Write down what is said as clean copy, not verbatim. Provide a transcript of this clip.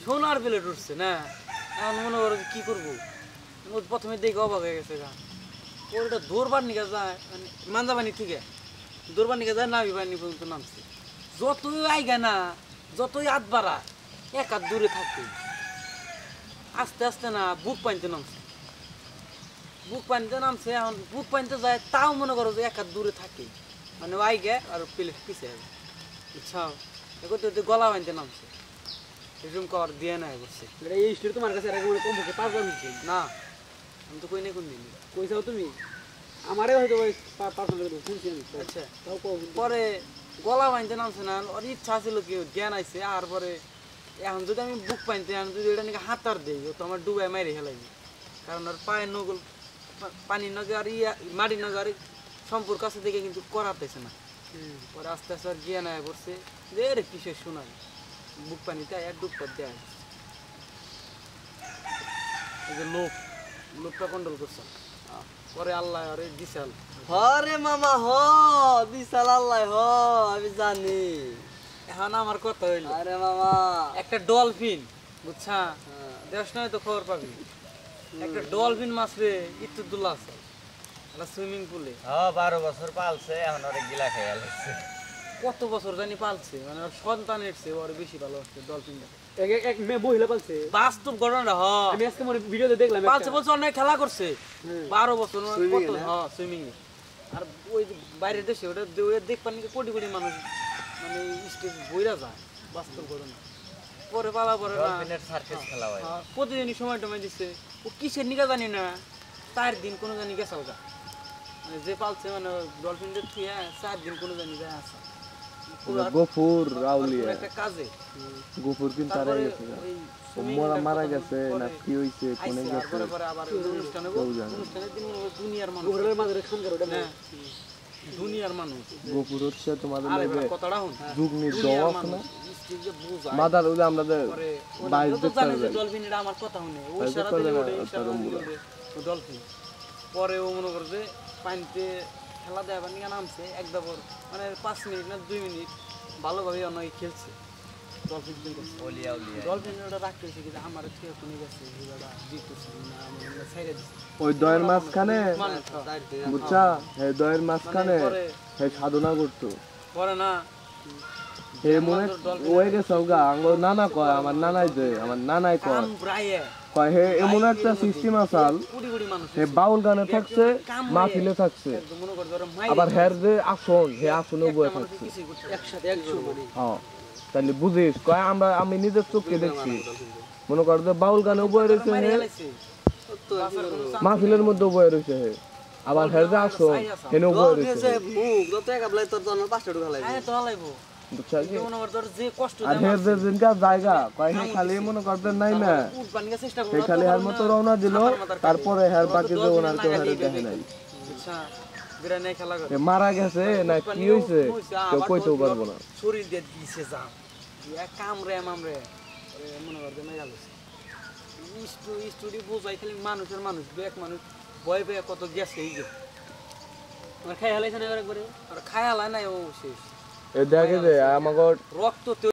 সোনার প্লেট উঠছে না এখন মনে করো কি করবো প্রথমে দেখে অবাক হয়ে গেছে গা ওটা দৌড়বার নিকে যায় মানে মাঞ্জাবানি থেকে দৌড়বার নিকে যায় নামি বানি পর্যন্ত নামছে যতই আইগা না যতই হাত বাড়া এক হাত দূরে থাকতে আস্তে আস্তে না বুক পানিতে নামছে এখন বুক পানিতে যায় তাও মনে করো যে এক হাত দূরে থাকে মানে আইগে আর প্লেট পিছিয়ে বুঝছো এগোতে গলা বানিতে নামছে এরকম কর দিয়ে নাই বসছে এই স্টোরি তোমার কাছে এরকম কমপক্ষে 5 বার হচ্ছে না আমি তো কই নাই কোন দিন কইছাও তুমি আমারে হয়তো ওই 5 বার শুনছি আমি আচ্ছা তাও কও পরে গলা বানিতে নামছে না ওর ইচ্ছা ছিল কি জ্ঞান আইছে আর পরে এখন যদি আমি বুক পাইতে এখন যদি এটা নাকি হাতার দিই ও তো আমার ডুবাই মারি হেলাইনি কারণ ওর পায়ের নগল পানির নগে আর মাটির নগে আর সম্পর্ক আছে দেখে কিন্তু করাতেছে না পরে আস্তে আস্তে আর জ্ঞান আয় পড়ছে যে রে কিসের শোনায় বুক পানিতে আর ডুবটা দেয় এই যে লোকটা কন্ট্রোল করছে পরে আল্লাহ আরে বিশাল হরে মামা হ বিশাল আল্লাহ হ আমি জানি এখন আমার কথা হইলো আরে মামা একটা ডলফিন বুঝছা দেশ নয় তো খবর পাবি একটা ডলফিন মাছ রে ইতুদুল্লাহ আছে একটা সুইমিং পুলে 12 বছর পালছে এখন অনেক গিলা খেয়ে লাগছে কত বছর জানি পালছে মানে ওর সন্তানের চেয়ে ওর বেশি ভালো হচ্ছে ডলফিনটা এক মহিলা পালছে বাস্তব ঘটনা আমি আজকে মনে ভিডিওতে দেখলাম পালছে বছর অনেক খেলা করছে 12 বছর কত সুইমিং এ আর ওই বাইরের দেশে ওটা দেখবার নাকি কোটি কোটি মানুষ মানে স্টেজ বইরা যায় বাস্তব ঘটনা পরে পালা পরে না ডলফিনের সার্কাস খেলা হয় প্রতিদিনই সময় টময় দিচ্ছে ও কিসের নিকা জানি না 4 দিন কোনো জানি গেছে ওটা মানে যে পালছে মানে ডলফিনদের থুয়ে 4 দিন কোনো জানি যায় আসা গফুর রাউলিয়া একটা কাজে গফুর কিন্তু তারা গেছে মোরা মারা গেছে না কি হইছে কোনে গেছে পরে পরে আবার অনুষ্ঠানে অনুষ্ঠানের দিন দুনিয়ার মানুষ ঘরের মাঝে খানকার ওটা না দুনিয়ার মানুষ গফুর হচ্ছে তোমাদের আরে লাগে কথাটা শুন যুগনি দওয়াক না স্টেজে বুঝায় মাদার ওই আমাদের পরে বাইশ তো জানে যে দেখতে ডলফিন এটা আমার কথা শুনে ও বাইশ সারা দেখতে দিন হবে ওঠে না, সারা তার দিন মুড়া। ওঠে, ও ডলফিন পরে ও মনে করে যে পানিতে খেলা দেওয়ার নিয়ে নামছে এক দাবর মানে 5 মিনিট না 2 মিনিট ভালোভাবে অনেক খেলছে ডলফিন খেলছে ওলিয়া ওলিয়া ডলফিন ওটা রাখতেছে কিন্তু আমার থেকে কোনে গেছে ওটা দিতেছে না আমি ছেড়ে দিছি ওই দয়ের মাঝখানে মানুষ বুঝছা হে দয়ের মাঝখানে পরে হে সাধনা করতো পরে না হে মনে ওই গেছে গা আঙ্গ নানা কয় আমার নানাই দে আমার নানাই কয় কাম প্রায় কয় হে এমন একটা সিস্টেম আসাল কোটি কোটি মানুষ হে বাউল গানে থাকছে মাহফিলে থাকছে মনে করে ধরো মাই আবার হের যে আসন হে আসনে বয়ে থাকছে একসাথে একজন মানে হ্যাঁ তাহলে বুঝিস কয় আমি নিজের চোখে দেখছি মনে কর যে বাউল গানে বয়ে রয়েছে হে মাহফিলের মধ্যে বয়ে রয়েছে হে আবার হের যে আসন হেনে বয়ে রয়েছে মুখ যত একাবলাই তোর জন্য 5 টাকা ঢালাই আয় তো লাইবো বুঝছা কি মনে কর ধর যে কষ্ট আর হের যে জিনকা জায়গা কয় হে খালি মনে করতে নাই না উঠবান গা চেষ্টা হে করো খালি হের মতো রওনা দিল তারপরে হের বাকি যে ওনার কেউ হেরে দেখে নাই আচ্ছা বিরানে খেলা করে হে মারা গেছে না কি হইছে কেউ কইতেও পারবো না শরীর দিয়ে দিছে জাম এক কামরে মামরে মনে কর যে মেরা গেছে স্টোরি বোঝাই খালি মানুষের মানুষ এক মানুষ ভয় পেয়ে কত গেছে এই যে আমার খাই হালাইছ না একবারে আর খায়ালা নাই ও শেষ এ দেখে যে আমাগর রক্ত